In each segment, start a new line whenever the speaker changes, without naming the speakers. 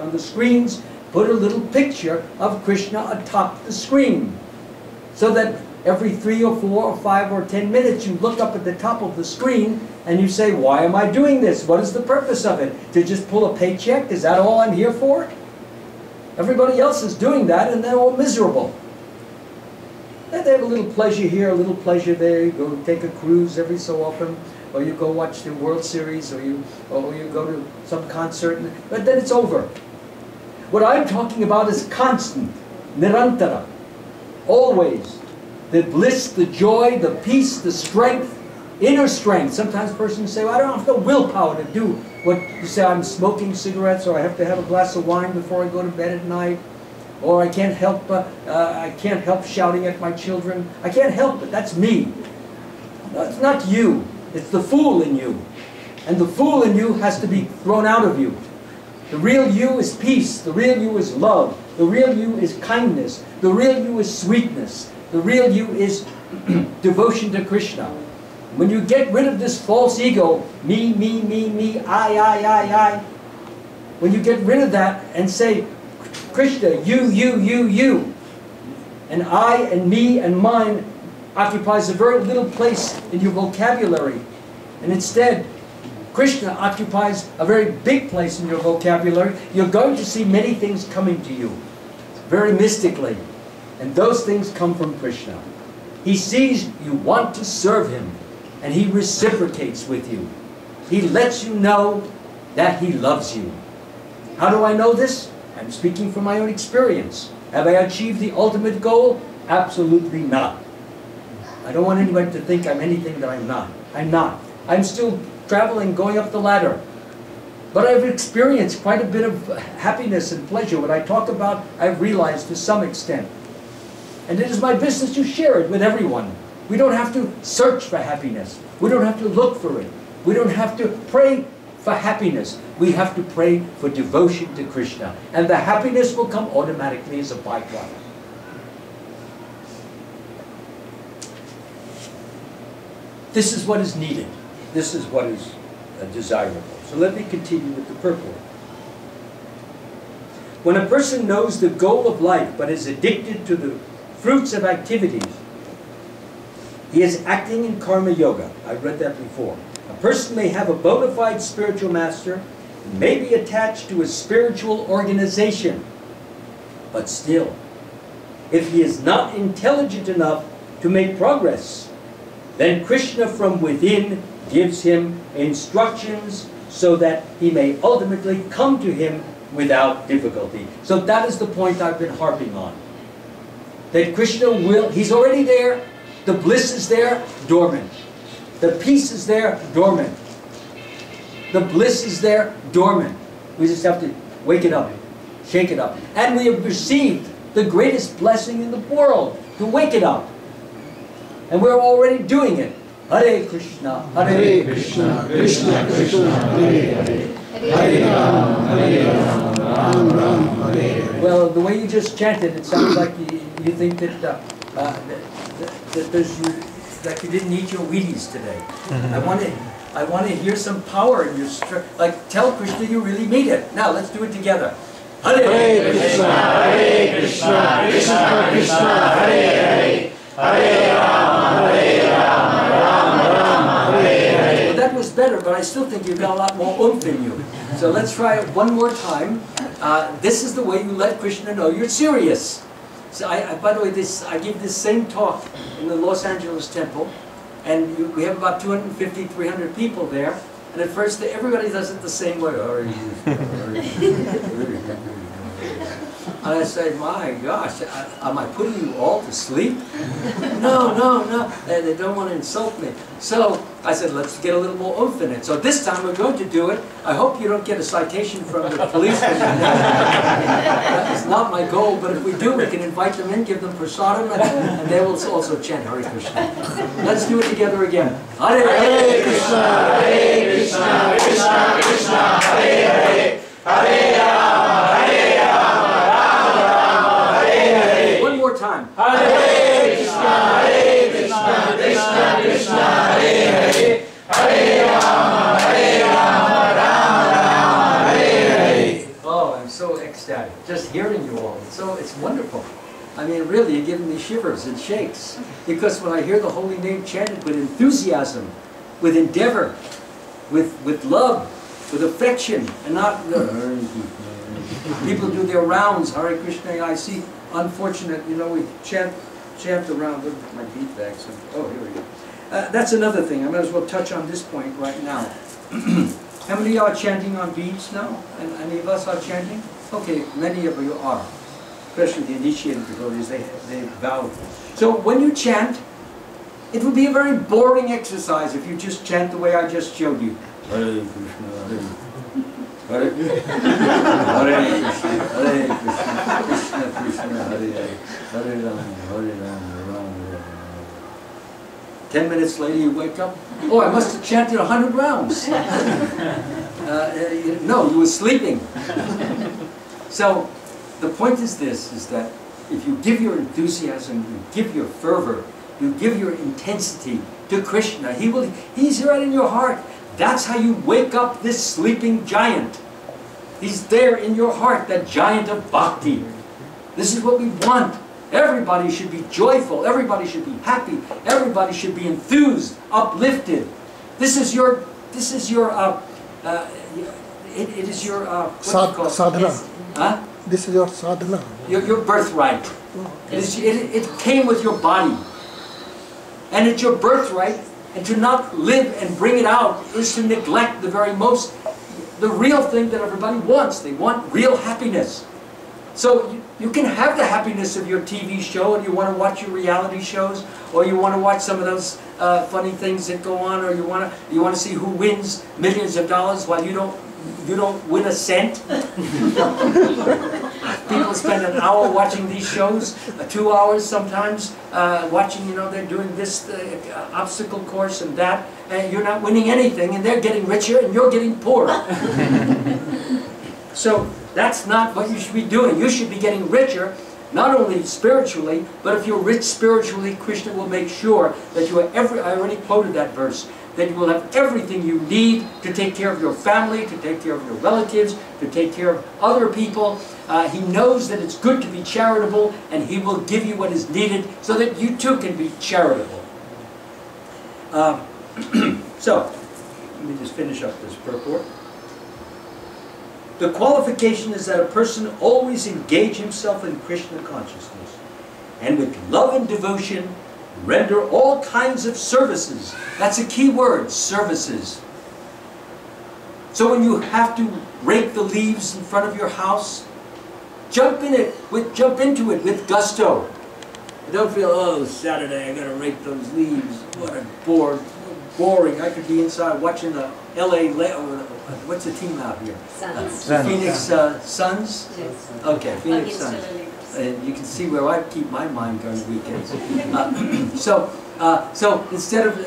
on the screens, put a little picture of Krishna atop the screen. So that every 3 or 4 or 5 or 10 minutes you look up at the top of the screen and you say, why am I doing this? What is the purpose of it? To just pull a paycheck? Is that all I'm here for? Everybody else is doing that and they're all miserable. And they have a little pleasure here, a little pleasure there. You go take a cruise every so often, or you go watch the World Series, or you go to some concert, but then it's over. What I'm talking about is constant, nirantara, always. The bliss, the joy, the peace, the strength, inner strength. Sometimes persons say, well, I don't have the willpower to do what you say, I'm smoking cigarettes, or I have to have a glass of wine before I go to bed at night. Or I can't help shouting at my children. I can't help it. That's me. No, it's not you. It's the fool in you. And the fool in you has to be thrown out of you. The real you is peace. The real you is love. The real you is kindness. The real you is sweetness. The real you is devotion to Krishna. When you get rid of this false ego, me, I. When you get rid of that and say, Krishna, you, and I and me and mine occupies a very little place in your vocabulary. And instead, Krishna occupies a very big place in your vocabulary. You're going to see many things coming to you, very mystically. And those things come from Krishna. He sees you want to serve him, and he reciprocates with you. He lets you know that he loves you. How do I know this? I'm speaking from my own experience. Have I achieved the ultimate goal? Absolutely not. I don't want anybody to think I'm anything that I'm not. I'm not. I'm still traveling, going up the ladder. But I've experienced quite a bit of happiness and pleasure. What I talk about, I've realized to some extent. And it is my business to share it with everyone. We don't have to search for happiness. We don't have to look for it. We don't have to pray for happiness. We have to pray for devotion to Krishna. And the happiness will come automatically as a byproduct. This is what is needed. This is what is desirable. So let me continue with the purport. When a person knows the goal of life but is addicted to the fruits of activities, he is acting in karma yoga. I've read that before. A person may have a bona fide spiritual master, may be attached to a spiritual organization, but still, if he is not intelligent enough to make progress, then Krishna from within gives him instructions so that he may ultimately come to him without difficulty. So that is the point I've been harping on. That Krishna will, he's already there, the bliss is there, dormant. The peace is there, dormant. The bliss is there, dormant. We just have to wake it up, shake it up. And we have received the greatest blessing in the world, to wake it up. And we're already doing it. Hare Krishna, Hare Krishna, Krishna Krishna, Hare Hare, Hare Rama, Ram Ram, Hare Hare. Well, the way you just chanted, it sounds like you think that that you didn't eat your Wheaties today. I want to hear some power in your strength. Like, tell Krishna you really mean it. Now, let's do it together. Hare Krishna, Hare Krishna, Krishna Krishna, Hare Hare, Hare Rama, Rama Rama, Hare Hare. Well, that was better, but I still think you've got a lot more oomph in you. So let's try it one more time. This is the way you let Krishna know you're serious. So by the way, I give this same talk in the Los Angeles temple, and we have about 250, 300 people there. And at first, everybody does it the same way. And I say, my gosh, am I putting you all to sleep? No. And they don't want to insult me. So I said, let's get a little more oomph in it. So this time we're going to do it. I hope you don't get a citation from the policeman. That is not my goal, but if we do, we can invite them in, give them prasadam, and they will also chant Hare Krishna. Let's do it together again. Hare Krishna, Hare Krishna, Krishna Krishna, Hare Hare, Hare Rama, Hare Rama, Hare Hare. One more time. Hare Krishna, Hare Krishna, Krishna Krishna, Hare Hare, Hare Rama, Rama Rama, Hare Hare. Oh, I'm so so ecstatic just hearing you all. It's wonderful. I mean, really, you're giving me shivers and shakes. Because when I hear the holy name chanted with enthusiasm, with endeavor, with love, with affection, and not people do their rounds, Hare Krishna. I see, unfortunate, you know, we chant around. Look at my beat bags. Oh, here we go. That's another thing. I might as well touch on this point right now. How many are chanting on beads now? And any of us are chanting? Okay, many of you are. Especially the initiated devotees, they vow. So when you chant, it would be a very boring exercise if you just chant the way I just showed you. Hare Krishna, Hare Krishna, Hare Krishna, Krishna Krishna, Hare Hare, Hare Rama, Hare Rama, Rama Rama. 10 minutes later you wake up, oh, I must have chanted 100 rounds. No, you were sleeping. So the point is this, is that if you give your enthusiasm, you give your fervor, you give your intensity to Krishna, He's right in your heart. That's how you wake up this sleeping giant. He's there in your heart, that giant of bhakti. This is what we want. Everybody should be joyful. Everybody should be happy. Everybody should be enthused, uplifted. This is your
sadhana.
Huh?
This is your sadhana.
Your birthright. It came with your body. And it's your birthright. And to not live and bring it out is to neglect the real thing that everybody wants. They want real happiness. So you can have the happiness of your TV show, and you want to watch your reality shows, or you want to watch some of those funny things that go on, or you want to see who wins millions of dollars while you don't win a cent. People spend an hour watching these shows, 2 hours sometimes, watching, they're doing this obstacle course and that, and you're not winning anything, and they're getting richer and you're getting poorer. So that's not what you should be doing. You should be getting richer, not only spiritually, but if you're rich spiritually, Krishna will make sure that you are I already quoted that verse, that you will have everything you need to take care of your family, to take care of your relatives, to take care of other people. He knows that it's good to be charitable, and He will give you what is needed so that you too can be charitable. So, let me just finish up this purport. The qualification is that a person always engage himself in Krishna consciousness, and with love and devotion render all kinds of services. That's a key word, services. So when you have to rake the leaves in front of your house, jump into it with gusto. Don't feel, oh, Saturday I gotta rake those leaves. What a boring. I could be inside watching the what's the team out here?
Suns.
Phoenix Suns?
Yes.
Okay, Phoenix Suns. You can see where I keep my mind during the weekends. So instead of,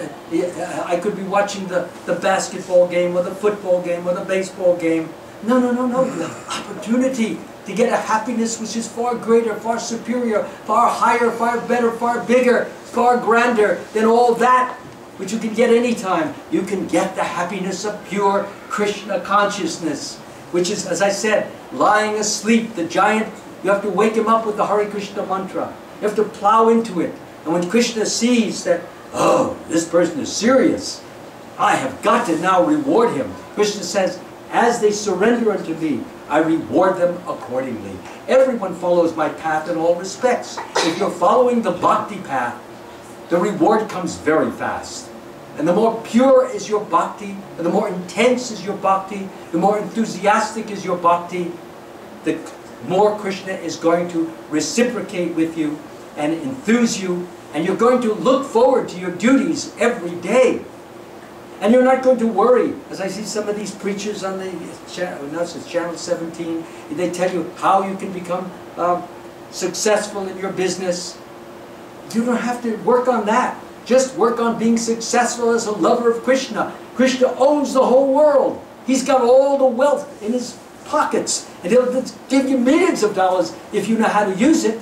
I could be watching the basketball game or the football game or the baseball game. No. You have opportunity to get a happiness which is far greater, far superior, far higher, far better, far bigger, far grander than all that which you can get anytime. You can get the happiness of pure Krishna consciousness, which is, as I said, lying asleep, the giant. You have to wake him up with the Hare Krishna mantra. You have to plow into it. And when Krishna sees that, oh, this person is serious, I have got to now reward him. Krishna says, as they surrender unto me, I reward them accordingly. Everyone follows my path in all respects. If you're following the bhakti path, the reward comes very fast. And the more pure is your bhakti, and the more intense is your bhakti, the more enthusiastic is your bhakti, the more Krishna is going to reciprocate with you and enthuse you, and you're going to look forward to your duties every day. And you're not going to worry. As I see some of these preachers on the channel 17, they tell you how you can become successful in your business. You don't have to work on that. Just work on being successful as a lover of Krishna. Krishna owns the whole world. He's got all the wealth in His pockets, and He'll give you millions of dollars if you know how to use it.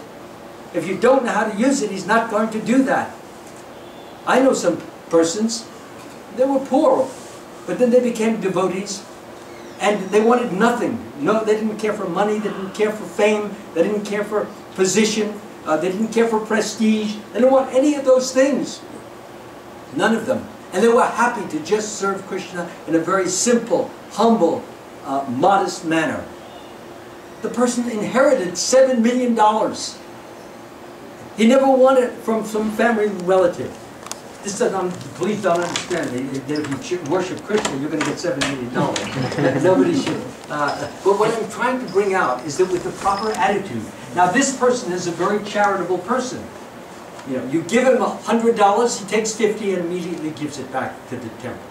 If you don't know how to use it, He's not going to do that. I know some persons, they were poor, but then they became devotees, And they wanted nothing. No, they didn't care for money, they didn't care for fame, they didn't care for position, they didn't care for prestige. They didn't want any of those things. None of them. And they were happy to just serve Krishna in a very simple, humble, modest manner. The person inherited $7 million. He never won it from some family relative. This doesn't, please don't understand. If you worship Krishna, you're going to get $7 million. Nobody should. But what I'm trying to bring out is that with the proper attitude. Now, this person is a very charitable person. You know, you give him $100, he takes 50 and immediately gives it back to the temple.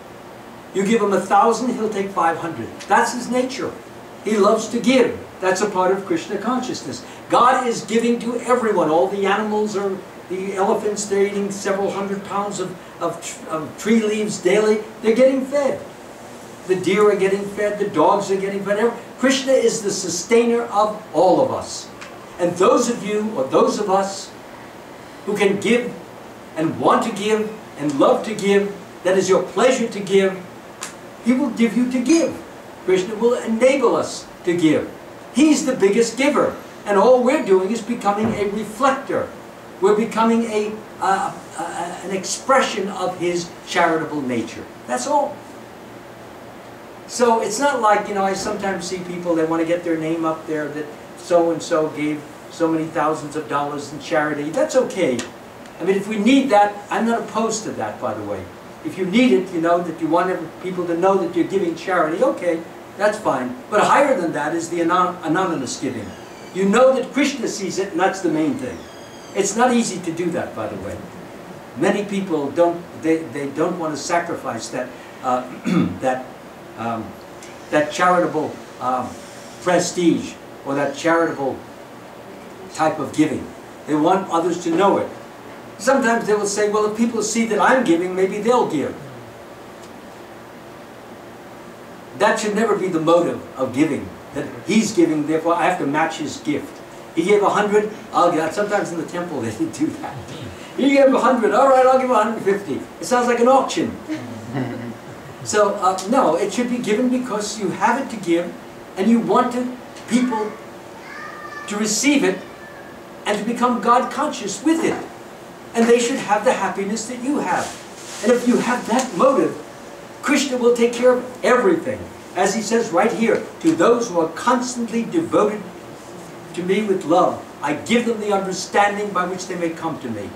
You give him 1,000, he'll take 500. That's his nature. He loves to give. That's a part of Krishna consciousness. God is giving to everyone. All the animals are, the elephants, they're eating several hundred pounds of tree leaves daily. They're getting fed. The deer are getting fed. The dogs are getting fed. Krishna is the sustainer of all of us. And those of you, or those of us, who can give and want to give and love to give, that is your pleasure to give, He will give you to give. Krishna will enable us to give. He's the biggest giver. And all we're doing is becoming a reflector. We're becoming an expression of His charitable nature. That's all. So it's not like, you know, I sometimes see people, they want to get their name up there that so-and-so gave so many thousands of dollars in charity. That's okay. I mean, if we need that, I'm not opposed to that, by the way. If you need it, you know, that you want people to know that you're giving charity, okay, that's fine. But higher than that is the anonymous giving. You know that Krishna sees it, and that's the main thing. It's not easy to do that, by the way. Many people don't, they don't want to sacrifice that, that charitable prestige, or that charitable type of giving. They want others to know it. Sometimes they will say, well, if people see that I'm giving, maybe they'll give. That should never be the motive of giving. That he's giving, therefore I have to match his gift. He gave 100, I'll give. Sometimes in the temple they do that. He gave 100, all right, I'll give 150. It sounds like an auction. So, no, it should be given because you have it to give, and you want people to receive it, and to become God conscious with it. And they should have the happiness that you have. And if you have that motive, Krishna will take care of everything. As he says right here, to those who are constantly devoted to me with love, I give them the understanding by which they may come to me.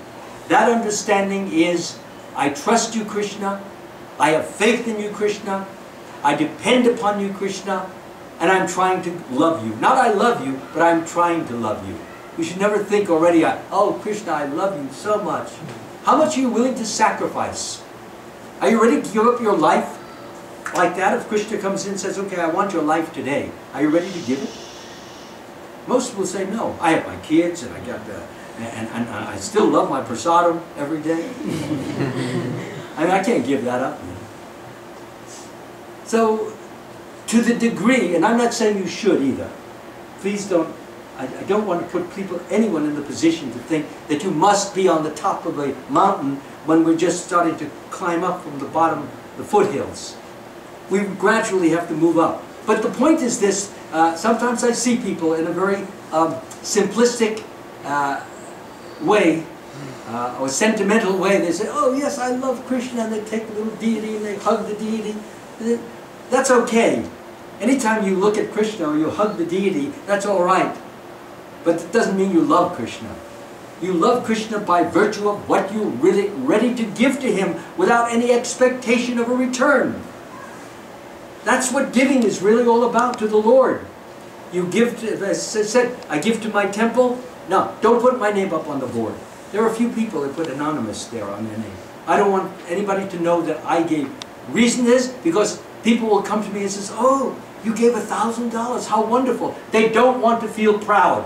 That understanding is, I trust you, Krishna. I have faith in you, Krishna. I depend upon you, Krishna. And I'm trying to love you. Not I love you, but I'm trying to love you. You should never think already, oh, Krishna, I love you so much. How much are you willing to sacrifice? Are you ready to give up your life like that? If Krishna comes in and says, okay, I want your life today, are you ready to give it? Most will say no. I have my kids, and I got and I still love my prasadam every day. I mean, I can't give that up. So, to the degree, and I'm not saying you should either. Please don't. I don't want to put anyone in the position to think that you must be on the top of a mountain when we're just starting to climb up from the bottom, the foothills. We gradually have to move up. But the point is this, sometimes I see people in a very simplistic way, or sentimental way. They say, oh yes, I love Krishna, and they take the little deity and they hug the deity. That's okay. Anytime you look at Krishna or you hug the deity, that's all right. But it doesn't mean you love Krishna. You love Krishna by virtue of what you're really ready to give to Him without any expectation of a return. That's what giving is really all about to the Lord. You give to, as I said, I give to my temple. No, don't put my name up on the board. There are a few people that put anonymous there on their name. I don't want anybody to know that I gave. Reason is because people will come to me and says, oh, you gave $1,000. How wonderful. They don't want to feel proud.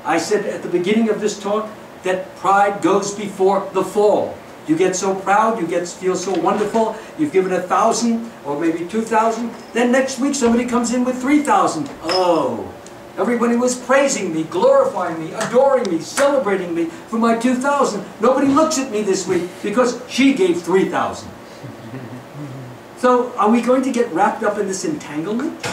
I said at the beginning of this talk that pride goes before the fall. You get so proud, feel so wonderful, you've given 1,000 or maybe 2,000, then next week somebody comes in with 3,000. Oh, everybody was praising me, glorifying me, adoring me, celebrating me for my 2,000. Nobody looks at me this week because she gave 3,000. So are we going to get wrapped up in this entanglement,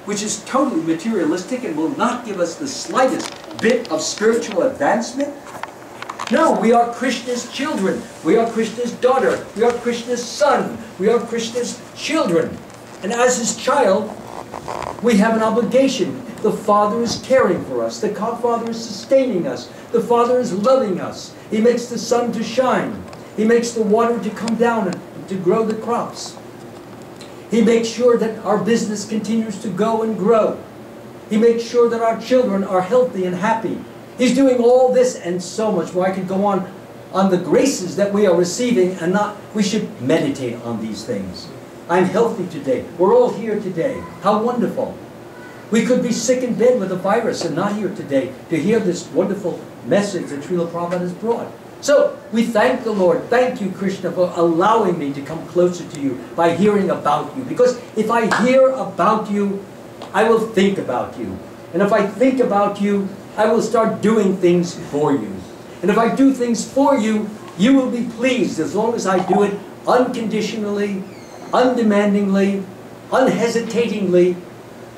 which is totally materialistic and will not give us the slightest bit of spiritual advancement? No, we are Krishna's children. We are Krishna's daughter. We are Krishna's son. We are Krishna's children. And as his child, we have an obligation. The Father is caring for us. The Father is sustaining us. The Father is loving us. He makes the sun to shine. He makes the water to come down and to grow the crops. He makes sure that our business continues to go and grow. He makes sure that our children are healthy and happy. He's doing all this and so much more. I could go on the graces that we are receiving, and we should meditate on these things. I'm healthy today. We're all here today. How wonderful. We could be sick in bed with a virus and not here today to hear this wonderful message that Srila Prabhupada has brought. So, we thank the Lord. Thank you, Krishna, for allowing me to come closer to you by hearing about you. Because if I hear about you, I will think about you. And if I think about you, I will start doing things for you. And if I do things for you, you will be pleased as long as I do it unconditionally, undemandingly, unhesitatingly,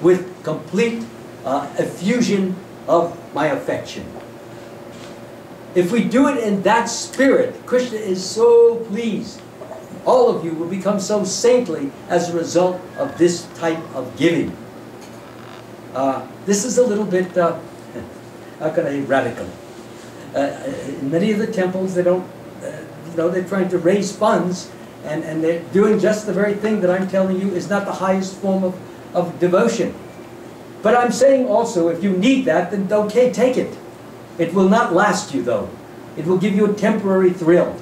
with complete effusion of my affection. If we do it in that spirit, Krishna is so pleased. All of you will become so saintly as a result of this type of giving. This is a little bit, how can I say, radical. In many of the temples, they don't, they're trying to raise funds, and they're doing just the very thing that I'm telling you is not the highest form of devotion. But I'm saying also, if you need that, then okay, take it. It will not last you, though. It will give you a temporary thrill.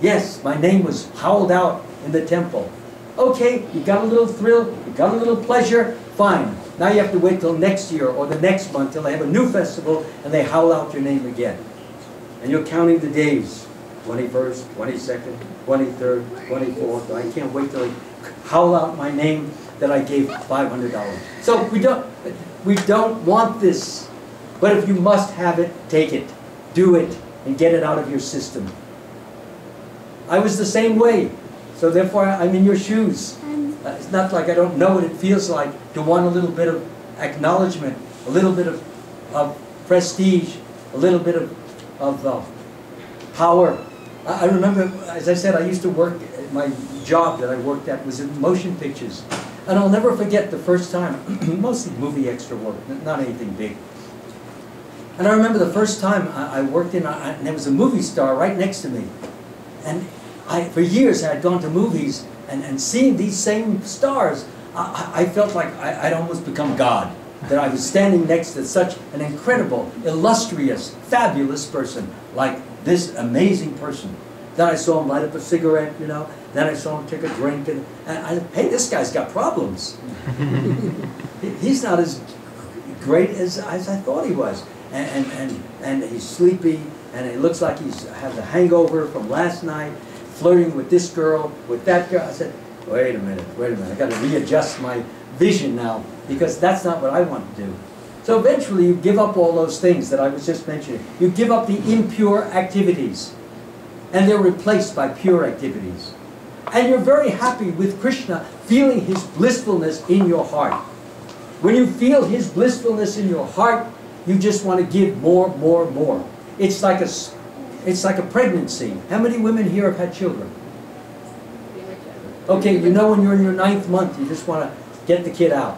Yes, my name was howled out in the temple. Okay, you got a little thrill, you got a little pleasure, fine. Now you have to wait till next year or the next month till they have a new festival and they howl out your name again. And you're counting the days. 21st, 22nd, 23rd, 24th. I can't wait till they howl out my name that I gave $500. So we don't want this. But if you must have it, take it. Do it and get it out of your system. I was the same way. So therefore, I'm in your shoes. It's not like I don't know what it feels like to want a little bit of acknowledgement, a little bit of prestige, a little bit of power. I remember, as I said, I used to work, my job that I worked at was in motion pictures. And I'll never forget the first time, mostly movie extra work, not anything big. And I remember the first time I worked in, and there was a movie star right next to me. And for years I had gone to movies and seeing these same stars, I felt like I'd almost become God. That I was standing next to such an incredible, illustrious, fabulous person, like this amazing person. Then I saw him light up a cigarette, Then I saw him take a drink, and hey, this guy's got problems. He's not as great as I thought he was. And he's sleepy, and it looks like he's had the hangover from last night, flirting with this girl, with that girl. I said, wait a minute, I got to readjust my vision now, because that's not what I want to do. So eventually you give up all those things that I was just mentioning. You give up the impure activities, and they're replaced by pure activities. And you're very happy with Krishna feeling his blissfulness in your heart. When you feel his blissfulness in your heart, you just want to give more, more, more. It's like a pregnancy. How many women here have had children? Okay, when you're in your 9th month, you just want to get the kid out,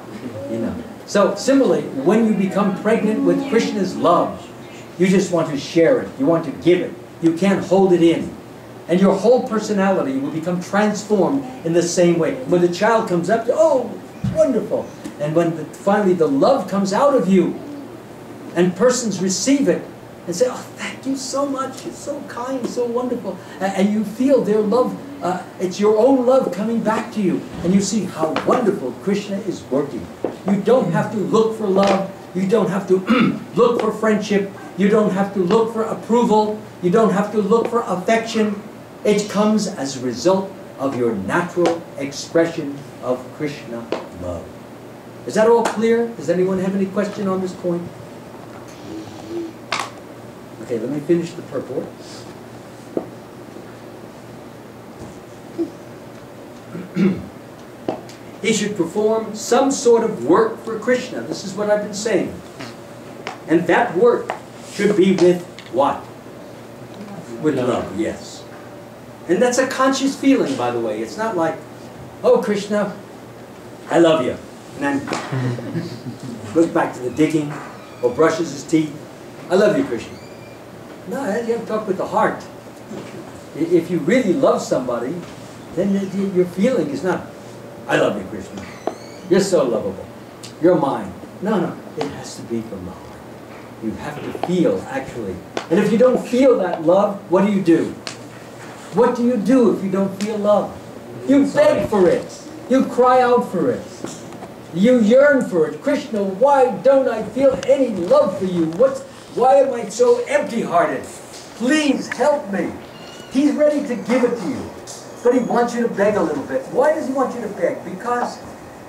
So similarly, when you become pregnant with Krishna's love, you just want to share it. You want to give it. You can't hold it in. And your whole personality will become transformed in the same way. When the child comes up, oh, wonderful. And when finally the love comes out of you, and persons receive it and say, oh, thank you so much. It's so kind, so wonderful. And you feel their love. It's your own love coming back to you. And you see how wonderful Krishna is working. You don't have to look for love. You don't have to look for friendship. You don't have to look for approval. You don't have to look for affection. It comes as a result of your natural expression of Krishna love. Is that all clear? Does anyone have any question on this point? Okay, let me finish the purport. He should perform some sort of work for Krishna. This is what I've been saying. And that work should be with what? With love, yes. And that's a conscious feeling, by the way. It's not like, oh, Krishna, I love you. And then goes back to the digging or brushes his teeth. I love you, Krishna. No, you have to talk with the heart. If you really love somebody, then your feeling is not, I love you, Krishna. You're so lovable. You're mine. No, no. It has to be from the heart. You have to feel, actually. And if you don't feel that love, what do? What do you do if you don't feel love? You beg for it. You cry out for it. You yearn for it. Krishna, why don't I feel any love for you? Why am I so empty-hearted? Please help me. He's ready to give it to you. But he wants you to beg a little bit. Why does he want you to beg? Because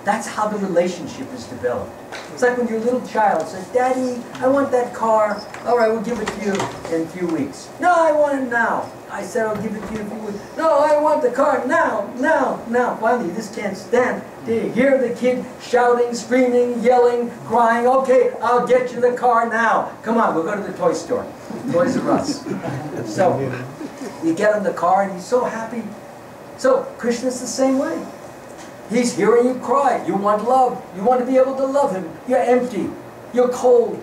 that's how the relationship is developed. It's like when your little child says, Daddy, I want that car. All right, we'll give it to you in a few weeks. No, I want it now. I said, I'll give it to you in a few weeks. No, I want the car now, now, now. Finally, you just can't stand to hear the kid shouting, screaming, yelling, crying. Okay, I'll get you the car now. Come on, we'll go to the toy store. Toys R Us. So you get in the car and he's so happy. So Krishna's the same way. He's hearing you cry. You want love. You want to be able to love him. You're empty. You're cold.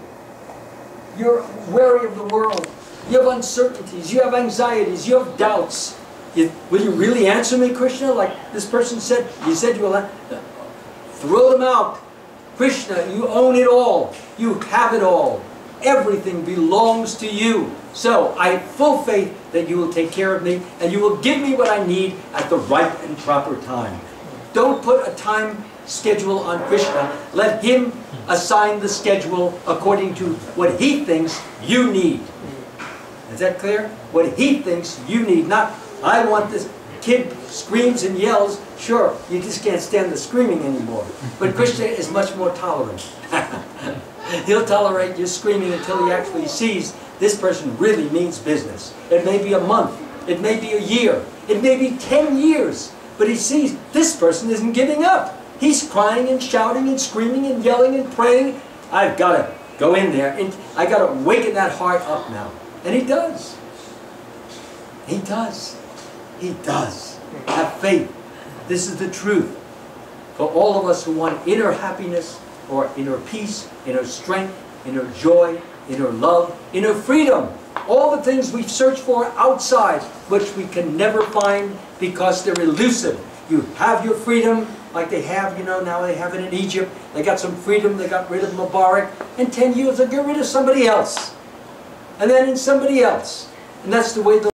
You're wary of the world. You have uncertainties. You have anxieties. You have doubts. Will you really answer me, Krishna? Like this person said, you said you will throw them out. Krishna, you own it all. You have it all. Everything belongs to you. So I have full faith that you will take care of me and you will give me what I need at the right and proper time. Don't put a time schedule on Krishna. Let him assign the schedule according to what he thinks you need. Is that clear? What he thinks you need. Not, I want this. Kid screams and yells. Sure, you just can't stand the screaming anymore. But Krishna is much more tolerant. He'll tolerate your screaming until he actually sees this person really means business. It may be a month. It may be a year. It may be 10 years. But he sees this person isn't giving up. He's crying and shouting and screaming and yelling and praying. I've got to go in there and I got to waken that heart up now. And he does. He does. He does. Have faith. This is the truth. For all of us who want inner happiness or inner peace, inner strength, inner joy, inner love, inner freedom. All the things we search for outside, which we can never find because they're elusive. You have your freedom, like they have, you know, now they have it in Egypt. They got some freedom, they got rid of Mubarak. In 10 years, they'll get rid of somebody else. And then in somebody else. And that's the way the